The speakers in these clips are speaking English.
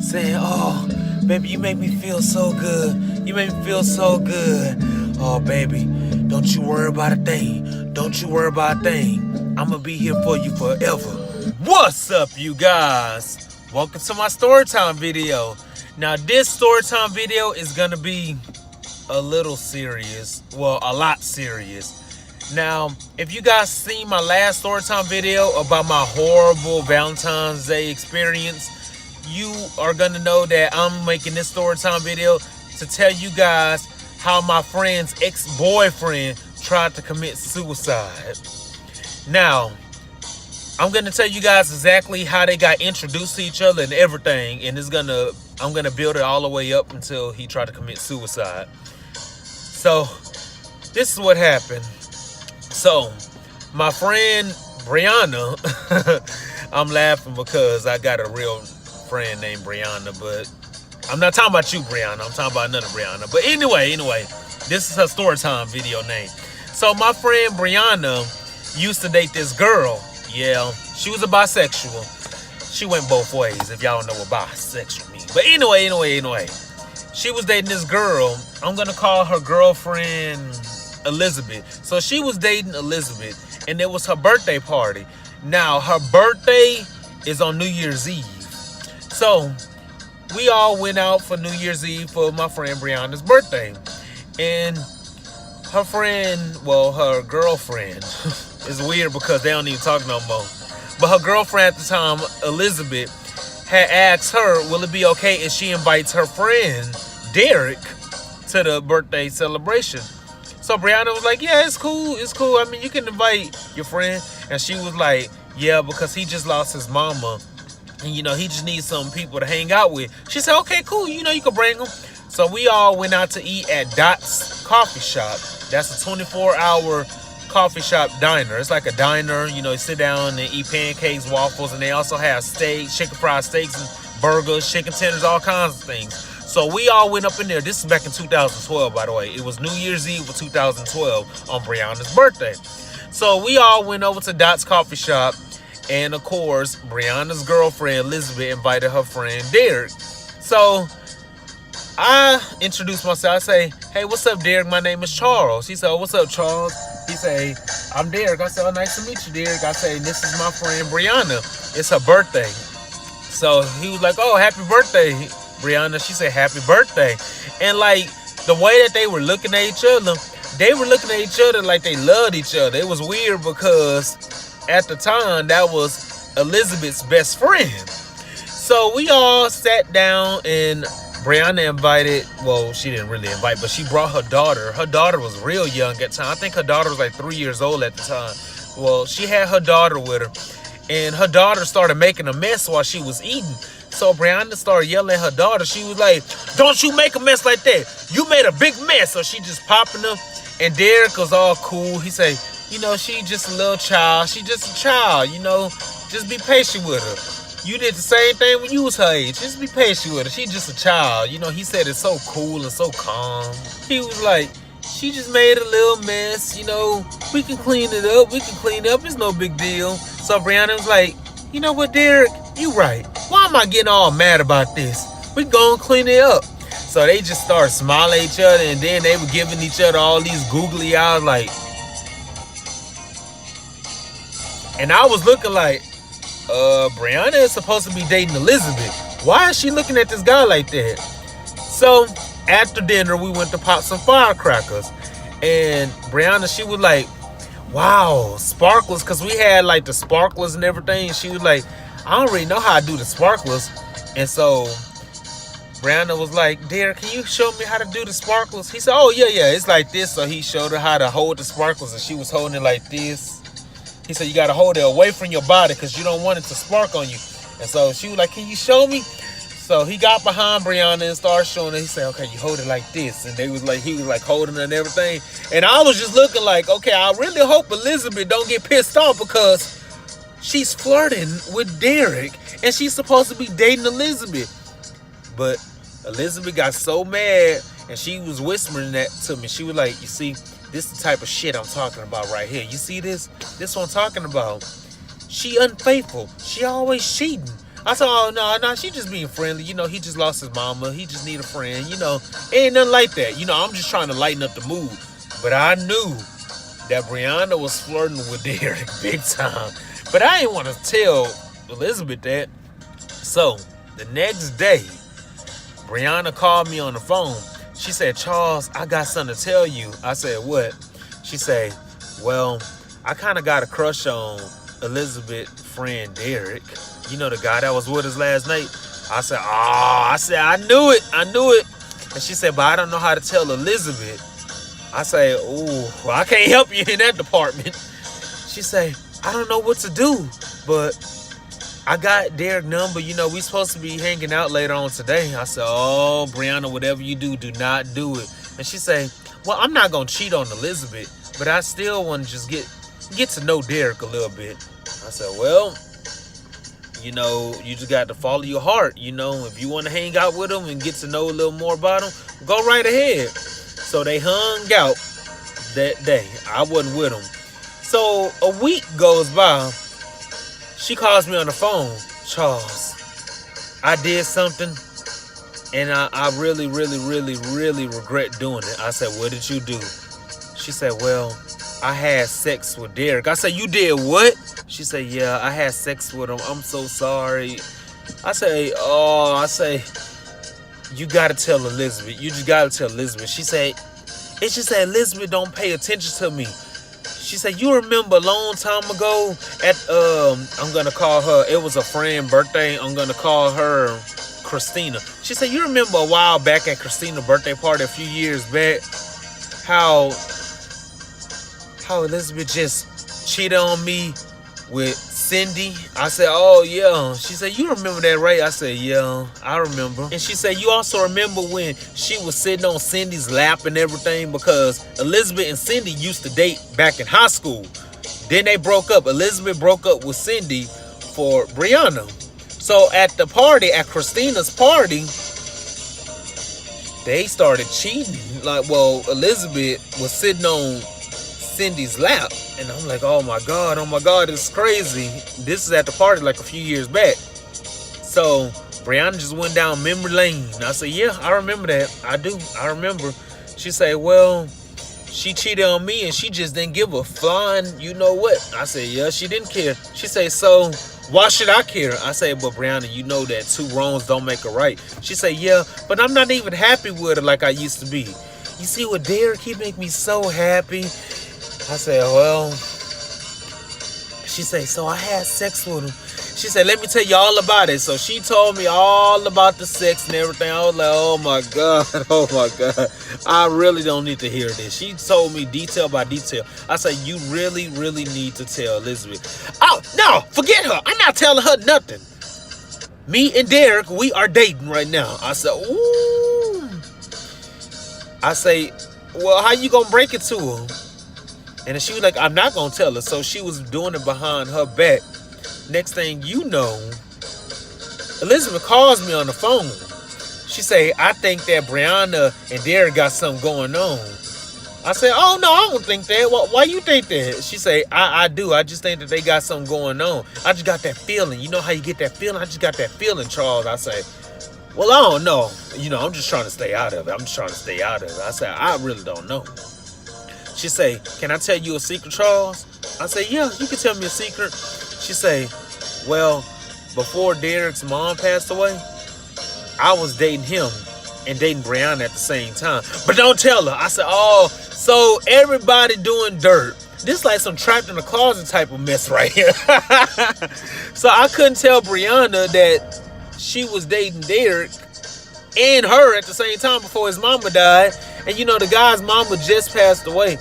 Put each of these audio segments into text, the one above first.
saying, "Oh, baby, you make me feel so good. You make me feel so good. Oh, baby, don't you worry about a thing. Don't you worry about a thing. I'm gonna be here for you forever." What's up, you guys? Welcome to my StoryTime video. Now, this StoryTime video is gonna be a little serious. Well, a lot serious. Now, if you guys seen my last StoryTime video about my horrible Valentine's Day experience, you are gonna know that I'm making this StoryTime video to tell you guys how my friend's ex-boyfriend tried to commit suicide. Now, I'm gonna tell you guys exactly how they got introduced to each other and everything, and I'm gonna build it all the way up until he tried to commit suicide. So, this is what happened. So, my friend Brianna, I'm laughing because I got a real friend named Brianna, but I'm not talking about you, Brianna. I'm talking about another Brianna. But anyway, this is her StoryTime video name. So, my friend Brianna used to date this girl. Yeah, she was a bisexual. She went both ways, if y'all know what bisexual means. But anyway, she was dating this girl. I'm going to call her girlfriend Elizabeth. So she was dating Elizabeth, and it was her birthday party. Now, her birthday is on New Year's Eve. So we all went out for New Year's Eve for my friend Brianna's birthday. And her girlfriend, it's weird because they don't even talk no more. But her girlfriend at the time, Elizabeth, had asked her, will it be okay if she invites her friend, Derek, to the birthday celebration? So Brianna was like, yeah, it's cool. I mean, you can invite your friend. And she was like, yeah, because he just lost his mama. And, he just needs some people to hang out with. She said, okay, cool. You can bring them. So we all went out to eat at Dot's Coffee Shop. That's a 24-hour coffee shop diner. It's like a diner. You sit down and eat pancakes, waffles, and they also have steaks, chicken fried steaks, and burgers, chicken tenders, all kinds of things. So we all went up in there. This is back in 2012, by the way. It was New Year's Eve of 2012 on Brianna's birthday. So we all went over to Dot's Coffee Shop. And, of course, Brianna's girlfriend, Elizabeth, invited her friend, Derek. So I introduced myself. I say, hey, what's up, Derek? My name is Charles. He said, oh, what's up, Charles? He say, I'm Derek. I said, oh, nice to meet you, Derek. I say, this is my friend, Brianna. It's her birthday. So he was like, oh, happy birthday, Brianna. She said, happy birthday. And, the way that they were looking at each other, they were looking at each other like they loved each other. It was weird because at the time, that was Elizabeth's best friend. So we all sat down, and Brianna invited, well, she didn't really invite, but she brought her daughter. Her daughter was real young at the time. I think her daughter was 3 years old at the time. Well, she had her daughter with her, and her daughter started making a mess while she was eating. So Brianna started yelling at her daughter. She was like, don't you make a mess like that. You made a big mess. So she just popping them, and Derek was all cool. He said, she just a little child. She just a child, just be patient with her. You did the same thing when you was her age. Just be patient with her. She just a child. He said it's so cool and so calm. He was like, she just made a little mess. We can clean it up. It's no big deal. So Brianna was like, you know what, Derek? You right. Why am I getting all mad about this? We gonna clean it up. So they just started smiling at each other, and then they were giving each other all these googly eyes and I was looking like, Brianna is supposed to be dating Elizabeth. Why is she looking at this guy like that? So, after dinner, we went to pop some firecrackers. And Brianna, she was like, wow, sparklers. Because we had, the sparklers and everything. She was like, I don't really know how to do the sparklers. And so, Brianna was like, Derek, can you show me how to do the sparklers? He said, oh, yeah, it's like this. So, he showed her how to hold the sparklers. And she was holding it like this. He said, you got to hold it away from your body because you don't want it to spark on you. And so she was like, can you show me? So he got behind Brianna and started showing her. He said, okay, you hold it like this. And he was holding it and everything. And I was just looking like, okay, I really hope Elizabeth don't get pissed off because she's flirting with Derek and she's supposed to be dating Elizabeth. But Elizabeth got so mad and she was whispering that to me. She was like, you see, this is the type of shit I'm talking about right here. You see this? This what I'm talking about. She unfaithful. She always cheating. I said, oh, no, she just being friendly. You know, he just lost his mama. He just need a friend. You know, ain't nothing like that. You know, I'm just trying to lighten up the mood. But I knew that Brianna was flirting with Derek big time. But I didn't want to tell Elizabeth that. So, the next day, Brianna called me on the phone. She said, Charles, I got something to tell you. I said, what? She said, well, I kind of got a crush on Elizabeth's friend Derek. You know, the guy that was with us last night? I said, I knew it. And she said, but I don't know how to tell Elizabeth. I say, ooh, I can't help you in that department. She say, I don't know what to do, but I got Derek's number. You know, we supposed to be hanging out later on today. I said, oh, Brianna, whatever you do not do it. And she say, well, I'm not going to cheat on Elizabeth, but I still want to just get to know Derek a little bit. I said, well, you know, you just got to follow your heart. You know, if you want to hang out with him and get to know a little more about him, go right ahead. So they hung out that day. I wasn't with him. So a week goes by. She calls me on the phone. Charles, I did something, and I really, really, really, really regret doing it. I said, what did you do? She said, well, I had sex with Derek. I said, you did what? She said, yeah, I had sex with him. I'm so sorry. I say, you got to tell Elizabeth. You just got to tell Elizabeth. She said, it's just that Elizabeth don't pay attention to me. She said, you remember a long time ago at, I'm going to call her, it was a friend's birthday. I'm going to call her Christina. She said, you remember a while back at Christina's birthday party a few years back, how Elizabeth just cheated on me with Cindy? I said, oh, yeah. She said, you remember that, right? I said, yeah, I remember. And she said, you also remember when she was sitting on Cindy's lap and everything, because Elizabeth and Cindy used to date back in high school. Then they broke up. Elizabeth broke up with Cindy for Brianna. So at the party, at Christina's party, they started cheating. Like, well, Elizabeth was sitting on Cindy's lap. And I'm like, oh my God, it's crazy. This is at the party like a few years back. So Brianna just went down memory lane. I said, yeah, I remember that. I remember. She said, well, she cheated on me and she just didn't give a flying, you know what? I said, yeah, she didn't care. She said, so why should I care? I said, but Brianna, you know that two wrongs don't make a right. She said, yeah, but I'm not even happy with her like I used to be. You see, with Derek, he make me so happy. I said, well, she said, so I had sex with him. She said, let me tell you all about it. So she told me all about the sex and everything. I was like, oh my God. I really don't need to hear this. She told me detail by detail. I said, you really, really need to tell Elizabeth. Oh, no, forget her. I'm not telling her nothing. Me and Derek, we are dating right now. I said, ooh. I say, well, how you gonna break it to her? And she was like, I'm not going to tell her. So she was doing it behind her back. Next thing you know, Elizabeth calls me on the phone. She say, I think that Brianna and Derek got something going on. I said, oh, no, I don't think that. Why you think that? She say, I do. I just think that they got something going on. I just got that feeling. You know how you get that feeling? I just got that feeling, Charles. I say, well, I don't know. You know, I'm just trying to stay out of it. I said, I really don't know. She say, can I tell you a secret, Charles? I say, yeah, you can tell me a secret. She say, well, before Derek's mom passed away, I was dating him and dating Brianna at the same time. But don't tell her. I said, oh, so everybody doing dirt. This like some trapped in a closet type of mess right here. So I couldn't tell Brianna that she was dating Derek and her at the same time before his mama died. And you know, the guy's mama just passed away.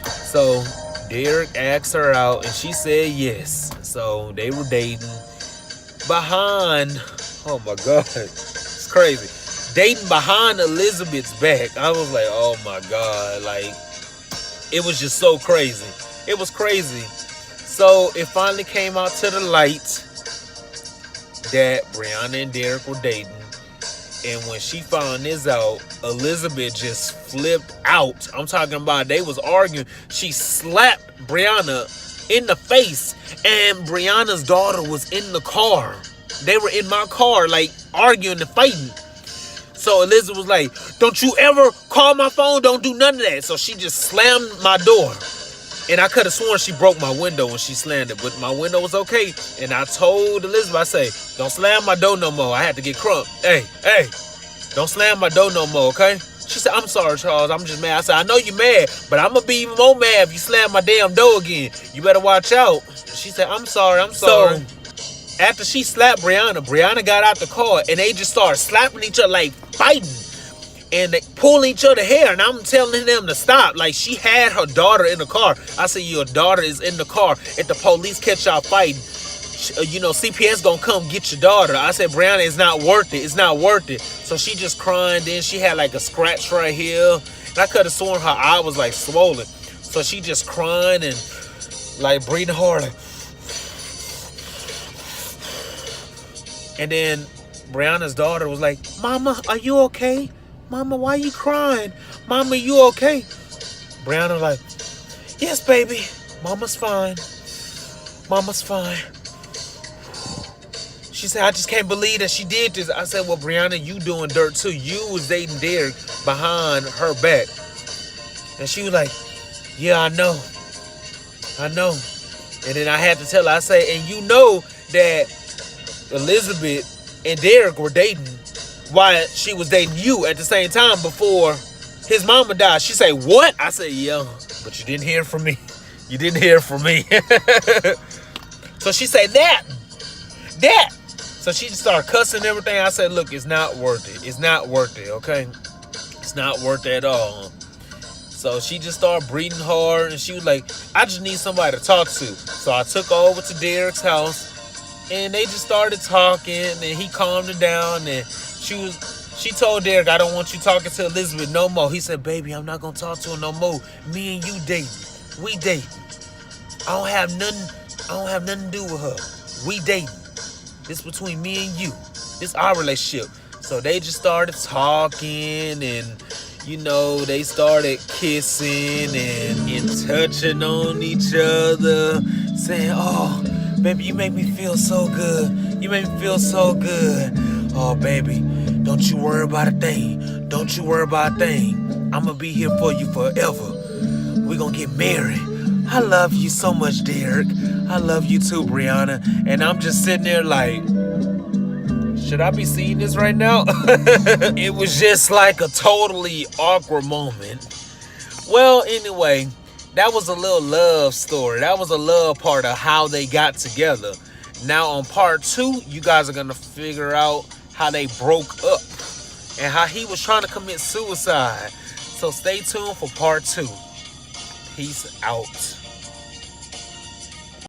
So Derek asked her out and she said yes. So they were dating behind, oh my God, it's crazy. Dating behind Elizabeth's back. I was like, oh my God, like, it was just so crazy. It was crazy. So it finally came out to the light that Brianna and Derek were dating. And when she found this out, Elizabeth just flipped out. I'm talking about they was arguing. She slapped Brianna in the face, and Brianna's daughter was in the car. They were in my car, like, arguing and fighting. So Elizabeth was like, don't you ever call my phone, don't do none of that. So she just slammed my door. And I could have sworn she broke my window when she slammed it, but my window was okay. And I told Elizabeth, I say, don't slam my door no more. I had to get crunk. Hey, don't slam my door no more, okay? She said, I'm sorry, Charles. I'm just mad. I said, I know you're mad, but I'm going to be even more mad if you slam my damn door again. You better watch out. She said, I'm sorry. So, after she slapped Brianna got out the car, and they just started slapping each other, like fighting. And they pulling each other hair, and I'm telling them to stop. Like, she had her daughter in the car. I said, your daughter is in the car. If the police catch y'all fighting, CPS gonna come get your daughter. I said, Brianna, it's not worth it. It's not worth it. So she just crying. Then she had like a scratch right here. And I could have sworn her eye was like swollen. So she just crying and like breathing hard. Like. And then Brianna's daughter was like, Mama, are you okay? Mama, why you crying? Mama, you okay? Brianna like, yes, baby. Mama's fine. Mama's fine. She said, I just can't believe that she did this. I said, well, Brianna, you doing dirt too. You was dating Derek behind her back. And she was like, yeah, I know. And then I had to tell her, I say, and you know that Elizabeth and Derek were dating while she was dating you at the same time before his mama died. She said, what? I said, yeah, but you didn't hear from me. You didn't hear from me. So she said, that. So she just started cussing and everything. I said, look, it's not worth it. It's not worth it, okay? It's not worth it at all. So she just started breathing hard, and she was like, I just need somebody to talk to. So I took her over to Derek's house, and they just started talking, and he calmed her down, and she told Derek, I don't want you talking to Elizabeth no more. He said, baby, I'm not going to talk to her no more. Me and you dating. We dating. I don't have nothing to do with her. We dating. This between me and you. This our relationship. So they just started talking, and they started kissing and touching on each other, saying, oh, baby, you make me feel so good. You make me feel so good. Oh, baby, don't you worry about a thing. Don't you worry about a thing. I'm going to be here for you forever. We're going to get married. I love you so much, Derek. I love you too, Brianna. And I'm just sitting there like, should I be seeing this right now? It was just like a totally awkward moment. Well, anyway, that was a little love story. That was a love part of how they got together. Now on part 2, you guys are going to figure out how they broke up and how he was trying to commit suicide. So stay tuned for part 2. Peace out.